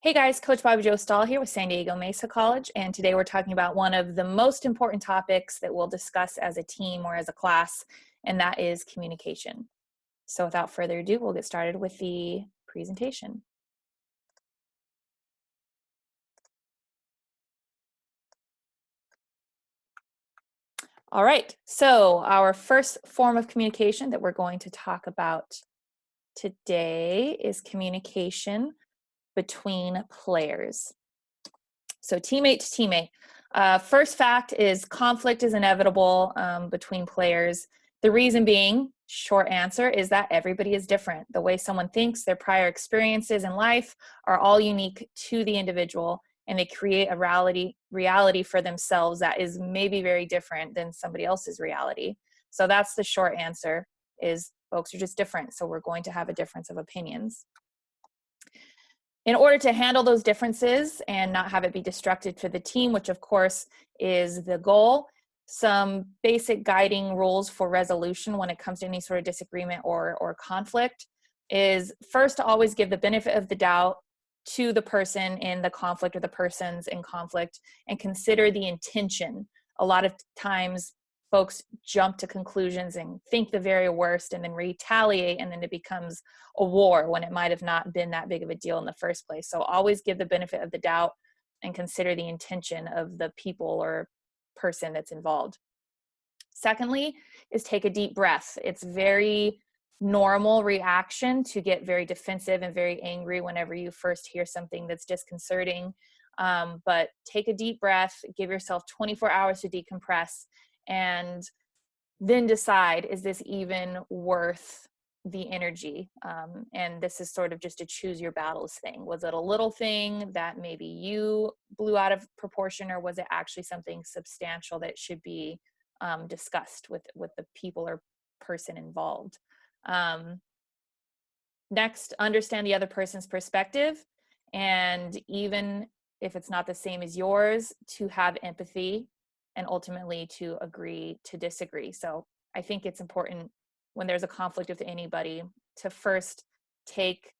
Hey guys, Coach Bobby Joe Stahl here with San Diego Mesa College, and today we're talking about one of the most important topics that we'll discuss as a team or as a class, and that is communication. So without further ado, we'll get started with the presentation. All right, so our first form of communication that we're going to talk about today is communication between players. So teammate to teammate. First fact is conflict is inevitable between players. The reason being, short answer, is that everybody is different. The way someone thinks, their prior experiences in life are all unique to the individual, and they create a reality for themselves that is maybe very different than somebody else's reality. So that's the short answer, is folks are just different. So we're going to have a difference of opinions. In order to handle those differences and not have it be destructive to the team, which of course is the goal, some basic guiding rules for resolution when it comes to any sort of disagreement or conflict is first to always give the benefit of the doubt to the person in the conflict or the persons in conflict and consider the intention. A lot of times folks jump to conclusions and think the very worst and then retaliate, and then it becomes a war when it might have not been that big of a deal in the first place. So always give the benefit of the doubt and consider the intention of the people or person that's involved. Secondly is take a deep breath. It's very normal reaction to get very defensive and very angry whenever you first hear something that's disconcerting. But take a deep breath, give yourself 24 hours to decompress, and then decide, is this even worth the energy? And this is sort of just a choose your battles thing. Was it a little thing that maybe you blew out of proportion, or was it actually something substantial that should be discussed with the people or person involved? Next, understand the other person's perspective, and even if it's not the same as yours, to have empathy and ultimately to agree to disagree. So I think it's important when there's a conflict with anybody to first take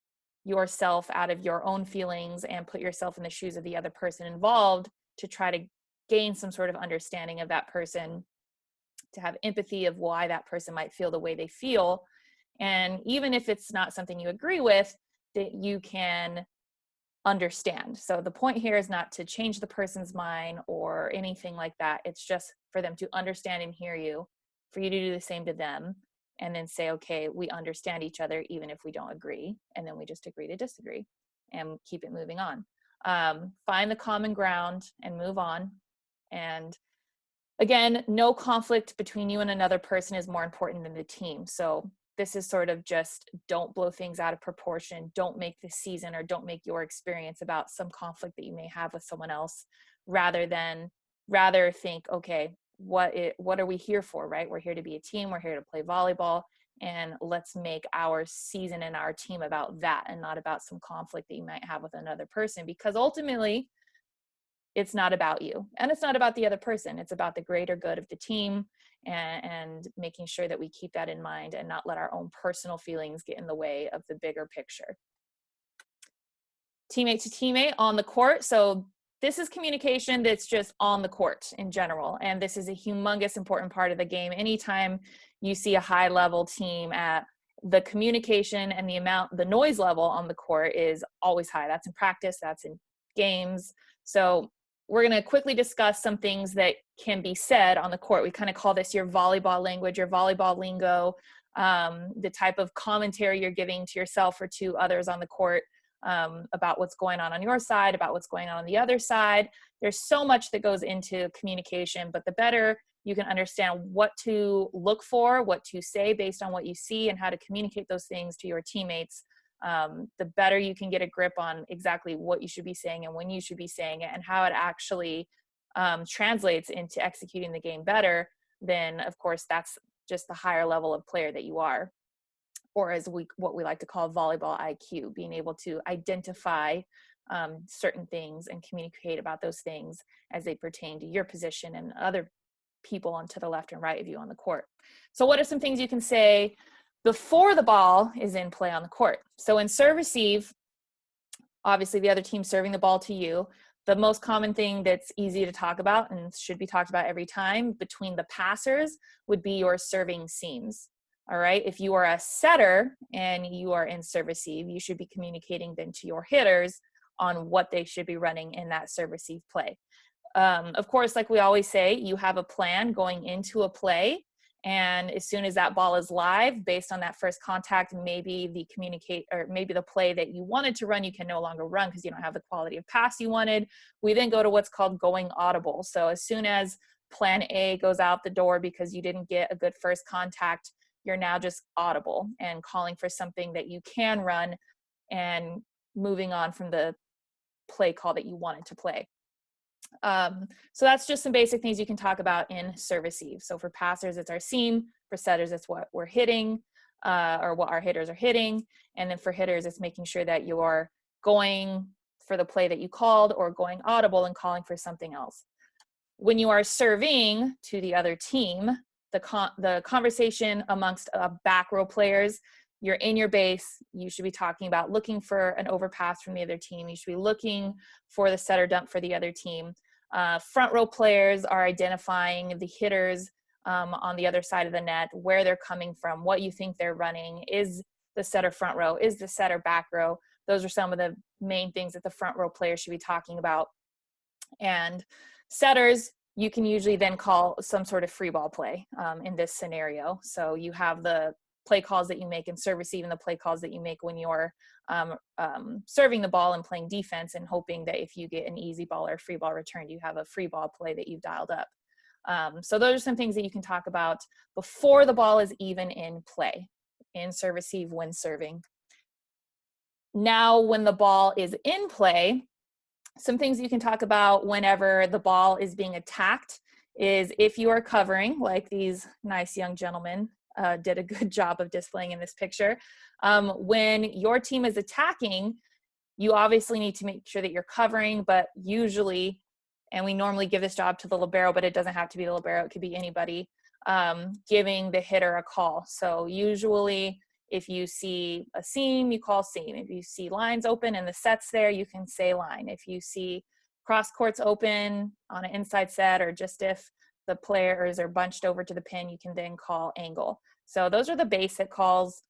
yourself out of your own feelings and put yourself in the shoes of the other person involved to try to gain some sort of understanding of that person, to have empathy of why that person might feel the way they feel. And even if it's not something you agree with, that you can understand. So the point here is not to change the person's mind or anything like that. It's just for them to understand and hear you, for you to do the same to them, and then say, okay, we understand each other even if we don't agree, and then we just agree to disagree and keep it moving on. Find the common ground and move on. And again, no conflict between you and another person is more important than the team. So this is sort of just, don't blow things out of proportion. Don't make this season or don't make your experience about some conflict that you may have with someone else, rather think, okay, what are we here for, right? We're here to be a team. We're here to play volleyball, and let's make our season and our team about that and not about some conflict that you might have with another person, because ultimately it's not about you and it's not about the other person. It's about the greater good of the team, and making sure that we keep that in mind and not let our own personal feelings get in the way of the bigger picture. Teammate to teammate on the court. So this is communication that's just on the court in general. And this is a humongous important part of the game. Anytime you see a high level team at the communication and the noise level on the court is always high. That's in practice, that's in games. So we're going to quickly discuss some things that can be said on the court. We kind of call this your volleyball language, your volleyball lingo, the type of commentary you're giving to yourself or to others on the court, about what's going on your side, about what's going on the other side. There's so much that goes into communication, but the better you can understand what to look for, what to say based on what you see, and how to communicate those things to your teammates, the better you can get a grip on exactly what you should be saying and when you should be saying it, and how it actually translates into executing the game better. Then of course that's just the higher level of player that you are, or as what we like to call volleyball IQ, being able to identify certain things and communicate about those things as they pertain to your position and other people on to the left and right of you on the court. So what are some things you can say before the ball is in play on the court? So in serve receive, Obviously, the other team serving the ball to you. The most common thing that's easy to talk about and should be talked about every time between the passers would be your serving seams. All right. If you are a setter and you are in serve receive, you should be communicating then to your hitters on what they should be running in that serve receive play. Of course, like we always say, you have a plan going into a play. And as soon as that ball is live, based on that first contact, maybe the play that you wanted to run, you can no longer run because you don't have the quality of pass you wanted. We then go to what's called going audible. So as soon as plan A goes out the door because you didn't get a good first contact, you're now just audible and calling for something that you can run and moving on from the play call that you wanted to play. So that's just some basic things you can talk about in serve receive. So for passers, it's our seam. For setters, it's what we're hitting or what our hitters are hitting. And then for hitters, it's making sure that you are going for the play that you called or going audible and calling for something else. When you are serving to the other team, the conversation amongst back row players, you're in your base, you should be talking about looking for an overpass from the other team. You should be looking for the setter dump for the other team. Front row players are identifying the hitters on the other side of the net, where they're coming from, what you think they're running. Is the setter front row? Is the setter back row? Those are some of the main things that the front row players should be talking about. And setters, you can usually then call some sort of free ball play in this scenario. So you have the play calls that you make in serve receive and the play calls that you make when you're serving the ball and playing defense and hoping that if you get an easy ball or free ball returned, you have a free ball play that you've dialed up. So those are some things that you can talk about before the ball is even in play, in serve receive when serving. Now, when the ball is in play, some things you can talk about whenever the ball is being attacked is if you are covering, like these nice young gentlemen did a good job of displaying in this picture. When your team is attacking, you obviously need to make sure that you're covering, but usually, and we normally give this job to the libero, but it doesn't have to be the libero, it could be anybody, giving the hitter a call. So usually if you see a seam, you call seam. If you see lines open and the set's there, you can say line. If you see cross courts open on an inside set, or just if the players are bunched over to the pin, you can then call angle. So those are the basic calls.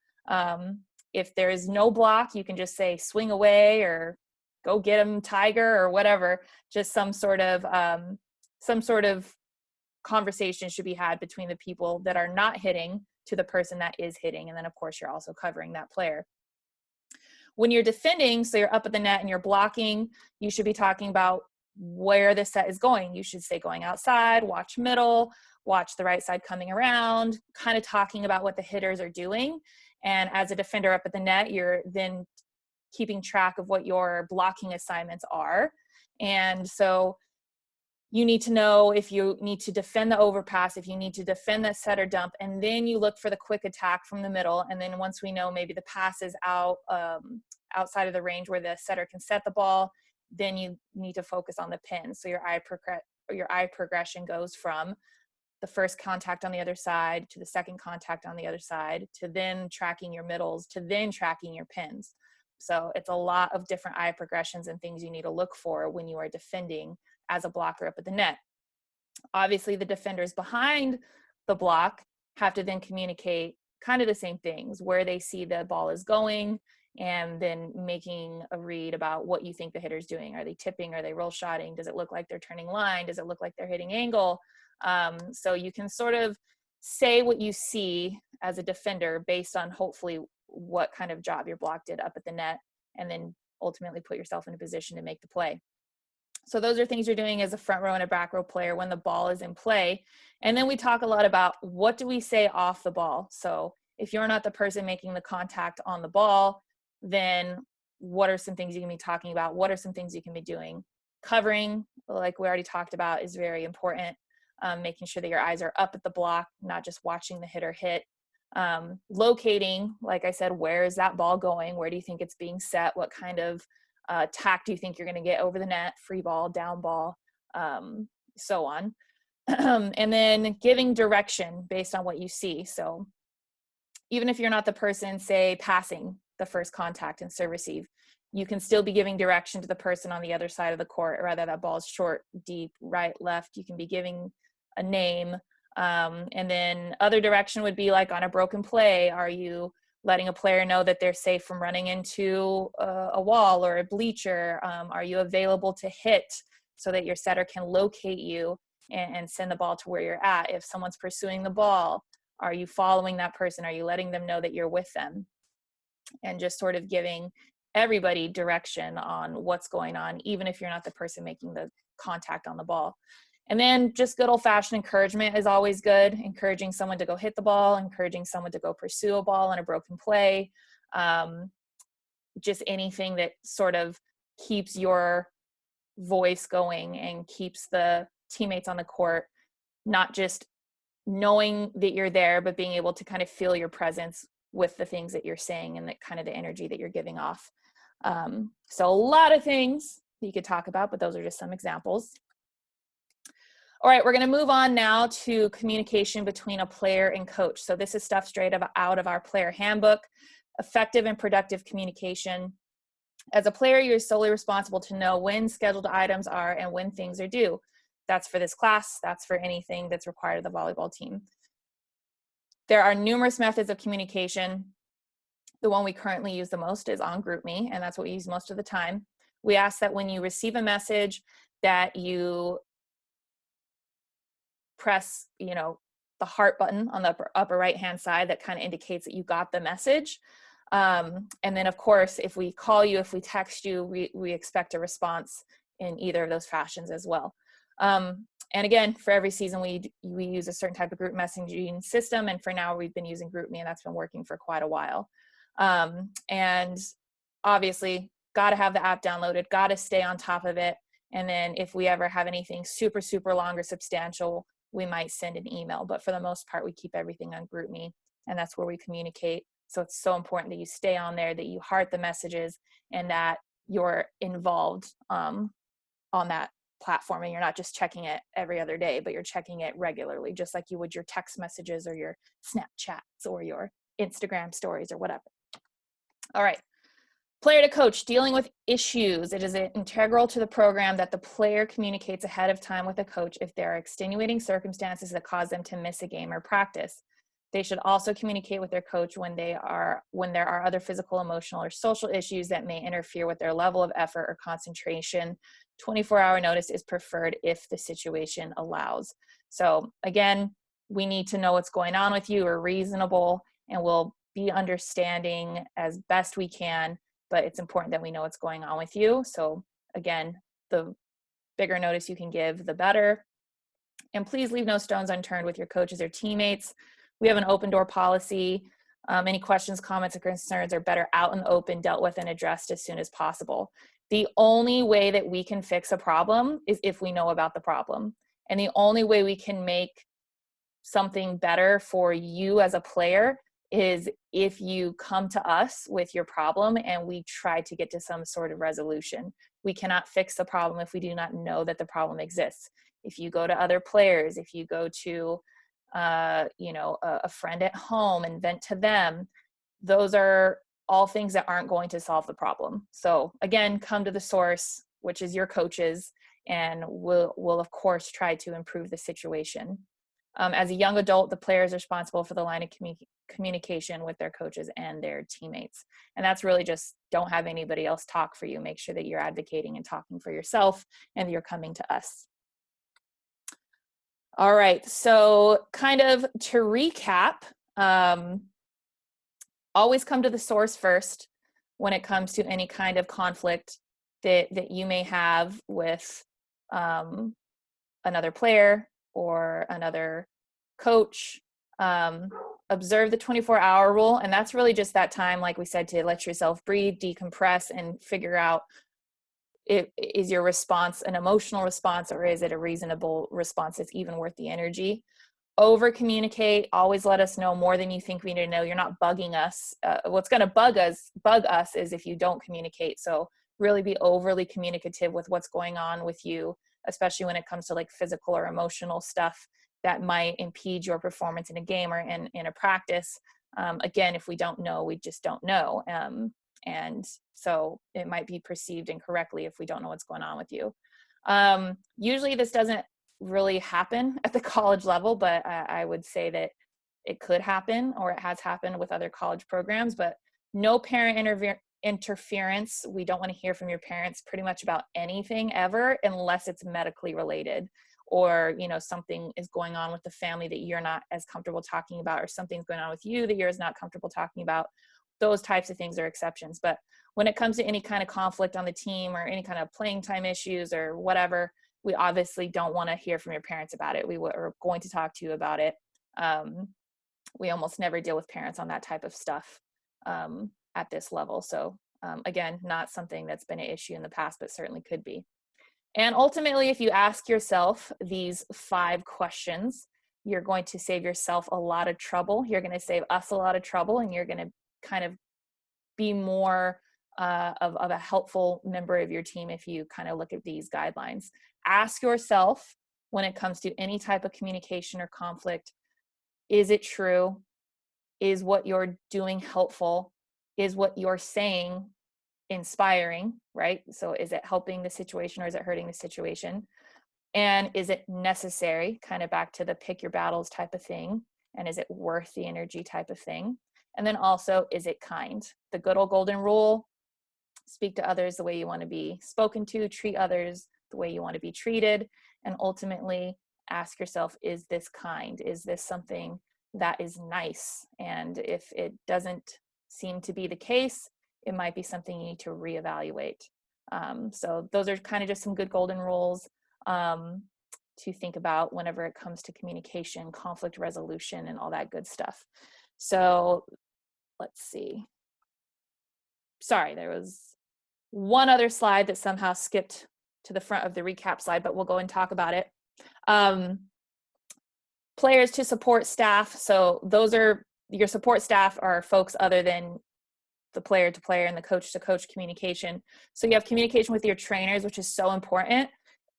If there is no block, you can just say swing away or go get him, tiger, or whatever. Just some sort of conversation should be had between the people that are not hitting to the person that is hitting. And then of course you're also covering that player. When you're defending, so you're up at the net and you're blocking, you should be talking about where the set is going. You should say going outside, watch middle, watch the right side coming around, kind of talking about what the hitters are doing. And as a defender up at the net, you're then keeping track of what your blocking assignments are. And so you need to know if you need to defend the overpass, if you need to defend that setter dump, and then you look for the quick attack from the middle. And then once we know maybe the pass is out outside of the range where the setter can set the ball, then you need to focus on the pin. So your eye progression goes from the first contact on the other side to the second contact on the other side to then tracking your middles to then tracking your pins. So it's a lot of different eye progressions and things you need to look for when you are defending as a blocker up at the net. Obviously, the defenders behind the block have to then communicate kind of the same things, where they see the ball is going, and then making a read about what you think the hitter's doing. Are they tipping? Are they roll shotting? Does it look like they're turning line? Does it look like they're hitting angle? So you can sort of say what you see as a defender based on hopefully what kind of job your block did up at the net, and then ultimately put yourself in a position to make the play. So those are things you're doing as a front row and a back row player when the ball is in play. And then we talk a lot about what do we say off the ball. So if you're not the person making the contact on the ball, then what are some things you can be talking about? What are some things you can be doing? Covering, like we already talked about, is very important. Making sure that your eyes are up at the block, not just watching the hitter hit. Locating, like I said, where is that ball going? Where do you think it's being set? What kind of tack do you think you're going to get over the net? Free ball, down ball, so on. And then giving direction based on what you see. So even if you're not the person, say, passing the first contact and serve receive, you can still be giving direction to the person on the other side of the court, whether that ball is short, deep, right, left. You can be giving a name. And then other direction would be like on a broken play. Are you letting a player know that they're safe from running into a wall or a bleacher? Are you available to hit so that your setter can locate you and send the ball to where you're at? If someone's pursuing the ball, are you following that person? Are you letting them know that you're with them? And just sort of giving everybody direction on what's going on, even if you're not the person making the contact on the ball. And then just good old-fashioned encouragement is always good. Encouraging someone to go hit the ball, encouraging someone to go pursue a ball on a broken play. Just anything that sort of keeps your voice going and keeps the teammates on the court not just knowing that you're there, but being able to kind of feel your presence with the things that you're saying and the kind of the energy that you're giving off. So a lot of things that you could talk about, but those are just some examples. All right, we're going to move on now to communication between a player and coach. So this is stuff straight out of our player handbook. Effective and productive communication. As a player, you're solely responsible to know when scheduled items are and when things are due. That's for this class. That's for anything that's required of the volleyball team. There are numerous methods of communication. The one we currently use the most is on GroupMe, and that's what we use most of the time. We ask that when you receive a message that you press, the heart button on the upper right-hand side that kind of indicates that you got the message. And then, of course, if we call you, if we text you, we expect a response in either of those fashions as well. And again, for every season, we use a certain type of group messaging system. And for now, we've been using GroupMe, and that's been working for quite a while. And obviously, got to have the app downloaded, got to stay on top of it. And then if we ever have anything super, super long or substantial, we might send an email. But for the most part, we keep everything on GroupMe, and that's where we communicate. So it's so important that you stay on there, that you heart the messages, and that you're involved on that platform, and you're not just checking it every other day, but you're checking it regularly, just like you would your text messages or your Snapchats or your Instagram stories or whatever. All right. Player to coach, dealing with issues. It is integral to the program that the player communicates ahead of time with a coach if there are extenuating circumstances that cause them to miss a game or practice. They should also communicate with their coach when there are other physical, emotional, or social issues that may interfere with their level of effort or concentration. 24-hour notice is preferred if the situation allows. So again, we need to know what's going on with you. We're reasonable, and we'll be understanding as best we can, but it's important that we know what's going on with you. So again, the bigger notice you can give, the better. And please leave no stones unturned with your coaches or teammates. We have an open door policy. Any questions, comments, or concerns are better out in the open, dealt with, and addressed as soon as possible. The only way that we can fix a problem is if we know about the problem. And the only way we can make something better for you as a player is if you come to us with your problem and we try to get to some sort of resolution. We cannot fix the problem if we do not know that the problem exists. If you go to other players, if you go to a friend at home and vent to them, those are all things that aren't going to solve the problem. So again, come to the source, which is your coaches, and we'll of course try to improve the situation. As a young adult, the player is responsible for the line of communication with their coaches and their teammates. And that's really just don't have anybody else talk for you. Make sure that you're advocating and talking for yourself and that you're coming to us. All right, so kind of to recap, always come to the source first when it comes to any kind of conflict that you may have with another player or another coach. Observe the 24-hour rule, and that's really just that time, like we said, to let yourself breathe, decompress, and figure out, is your response an emotional response, or is it a reasonable response that's even worth the energy? Over communicate. Always let us know more than you think we need to know. You're not bugging us. What's going to bug us is if you don't communicate. So really be overly communicative with what's going on with you, especially when it comes to like physical or emotional stuff that might impede your performance in a game or in a practice. Again, if we don't know, we just don't know. And so it might be perceived incorrectly if we don't know what's going on with you. Usually this doesn't really happen at the college level, but I would say that it could happen, or it has happened with other college programs, but no parent interference. We don't want to hear from your parents pretty much about anything ever, unless it's medically related, or, you know, something is going on with the family that you're not as comfortable talking about, or something's going on with you that you're not comfortable talking about. Those types of things are exceptions. But when it comes to any kind of conflict on the team or any kind of playing time issues or whatever, we obviously don't want to hear from your parents about it. We were going to talk to you about it. We almost never deal with parents on that type of stuff at this level. So again, not something that's been an issue in the past, but certainly could be. And ultimately, if you ask yourself these 5 questions, you're going to save yourself a lot of trouble. You're going to save us a lot of trouble, and you're going to kind of be more of a helpful member of your team if you kind of look at these guidelines. Ask yourself, when it comes to any type of communication or conflict, is it true? Is what you're doing helpful? Is what you're saying inspiring, right? So is it helping the situation or is it hurting the situation? And is it necessary? Kind of back to the pick your battles type of thing. And is it worth the energy type of thing? And then also, is it kind? The good old golden rule: speak to others the way you want to be spoken to, treat others the way you want to be treated, and ultimately ask yourself, is this kind? Is this something that is nice? And if it doesn't seem to be the case, it might be something you need to reevaluate. So those are kind of just some good golden rules to think about whenever it comes to communication, conflict resolution, and all that good stuff. So let's see. Sorry, there was one other slide that somehow skipped to the front of the recap slide, but we'll go and talk about it. Players to support staff. So those are your support staff are folks other than the player to player and the coach to coach communication. So you have communication with your trainers, which is so important.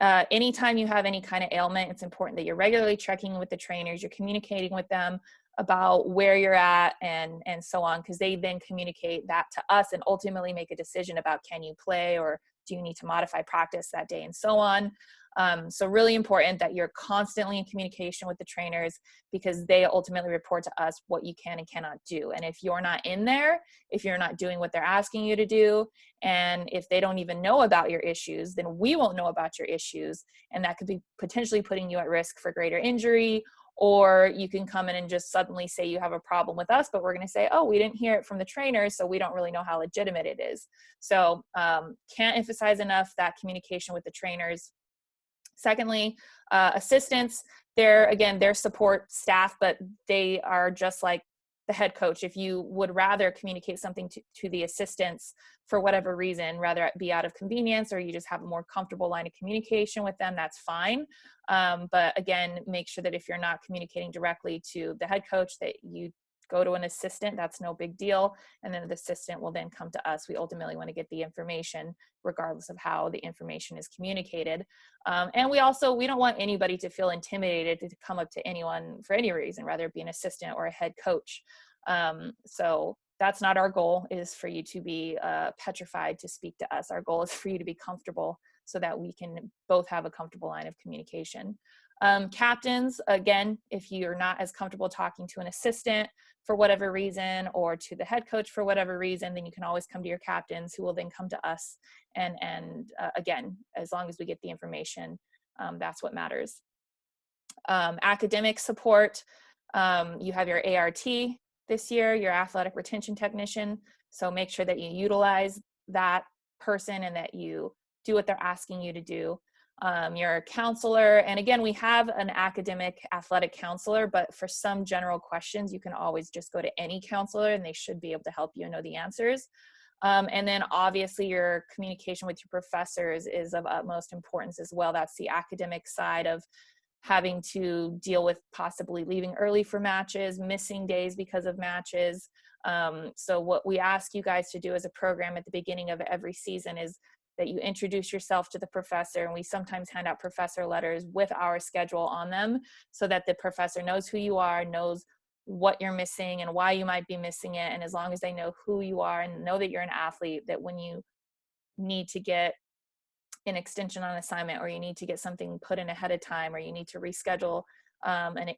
Anytime you have any kind of ailment, it's important that you're regularly checking with the trainers, you're communicating with them about where you're at and so on, because they then communicate that to us and ultimately make a decision about, can you play or do you need to modify practice that day and so on. So really important that you're constantly in communication with the trainers, because they ultimately report to us what you can and cannot do. And if you're not in there, if you're not doing what they're asking you to do, and if they don't even know about your issues, then we won't know about your issues. And that could be potentially putting you at risk for greater injury. Or you can come in and just suddenly say you have a problem with us, but we're going to say, oh, we didn't hear it from the trainers, so we don't really know how legitimate it is. So can't emphasize enough that communication with the trainers. Secondly, assistants, they're support staff, but they are just like the head coach. If you would rather communicate something to the assistants for whatever reason, rather it be out of convenience or you just have a more comfortable line of communication with them, that's fine. But again, make sure that if you're not communicating directly to the head coach, that you go to an assistant. That's no big deal. And then the assistant will then come to us. We ultimately want to get the information regardless of how the information is communicated. And we don't want anybody to feel intimidated to come up to anyone for any reason, whether it be an assistant or a head coach. So that's not our goal, is for you to be petrified to speak to us. Our goal is for you to be comfortable so that we can both have a comfortable line of communication. Captains, again, if you're not as comfortable talking to an assistant for whatever reason, or to the head coach for whatever reason, then you can always come to your captains, who will then come to us. And again, as long as we get the information, that's what matters. Academic support, you have your ART this year, your athletic retention technician. So make sure that you utilize that person and that you do what they're asking you to do. Your counselor, and again, we have an academic athletic counselor, but for some general questions, you can always just go to any counselor and they should be able to help you and know the answers. And then obviously your communication with your professors is of utmost importance as well. That's the academic side of having to deal with possibly leaving early for matches, missing days because of matches. So what we ask you guys to do as a program at the beginning of every season is that you introduce yourself to the professor, and we sometimes hand out professor letters with our schedule on them so that the professor knows who you are, knows what you're missing and why you might be missing it. And as long as they know who you are and know that you're an athlete, that when you need to get an extension on assignment, or you need to get something put in ahead of time, or you need to reschedule an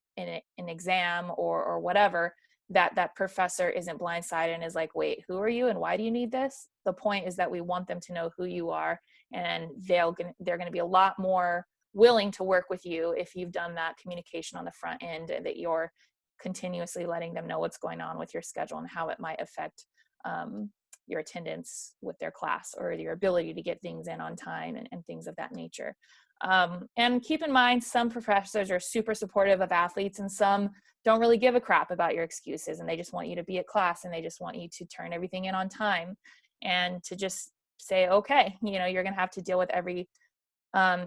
exam or whatever, that professor isn't blindsided and is like, wait, who are you and why do you need this? The point is that we want them to know who you are, and they're going to be a lot more willing to work with you if you've done that communication on the front end, and that you're continuously letting them know what's going on with your schedule and how it might affect your attendance with their class, or your ability to get things in on time, and things of that nature. And keep in mind, some professors are super supportive of athletes, and some don't really give a crap about your excuses, and they just want you to be at class, and they just want you to turn everything in on time, and to just say, okay, you're going to have to deal with every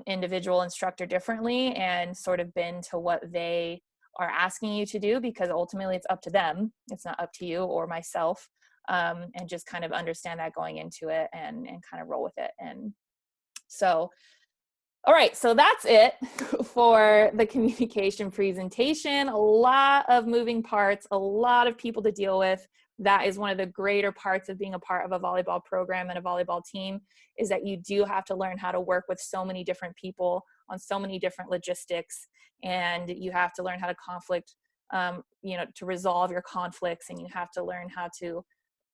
individual instructor differently, and sort of bend to what they are asking you to do, because ultimately it's up to them. It's not up to you or myself. And just kind of understand that going into it, and kind of roll with it. And so, all right, so that's it for the communication presentation. A lot of moving parts, a lot of people to deal with. That is one of the greater parts of being a part of a volleyball program and a volleyball team, is that you do have to learn how to work with so many different people on so many different logistics, and you have to learn how to to resolve your conflicts, and you have to learn how to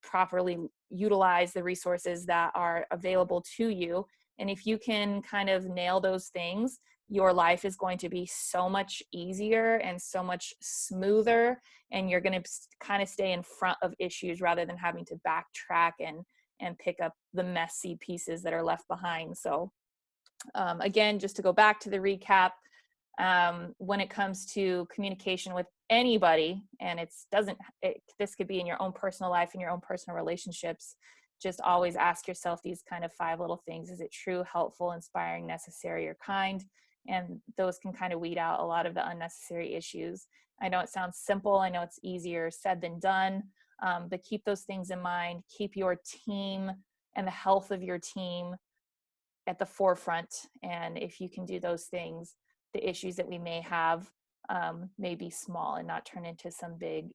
properly utilize the resources that are available to you. And if you can kind of nail those things, your life is going to be so much easier and so much smoother, and you're going to kind of stay in front of issues rather than having to backtrack and pick up the messy pieces that are left behind. So again, just to go back to the recap, when it comes to communication with anybody, and this could be in your own personal life and your own personal relationships, just always ask yourself these kind of 5 little things. Is it true, helpful, inspiring, necessary, or kind? And those can kind of weed out a lot of the unnecessary issues. I know it sounds simple. I know it's easier said than done, but keep those things in mind. Keep your team and the health of your team at the forefront. And if you can do those things, the issues that we may have may be small and not turn into some big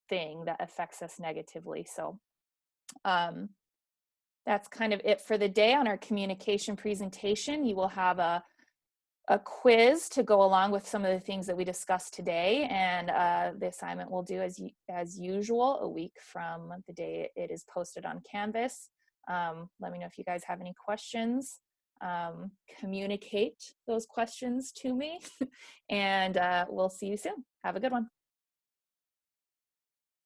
thing that affects us negatively. So that's kind of it for the day on our communication presentation. You will have a quiz to go along with some of the things that we discussed today, and the assignment we'll do as usual a week from the day it is posted on Canvas. Let me know if you guys have any questions. Communicate those questions to me, and we'll see you soon. Have a good one.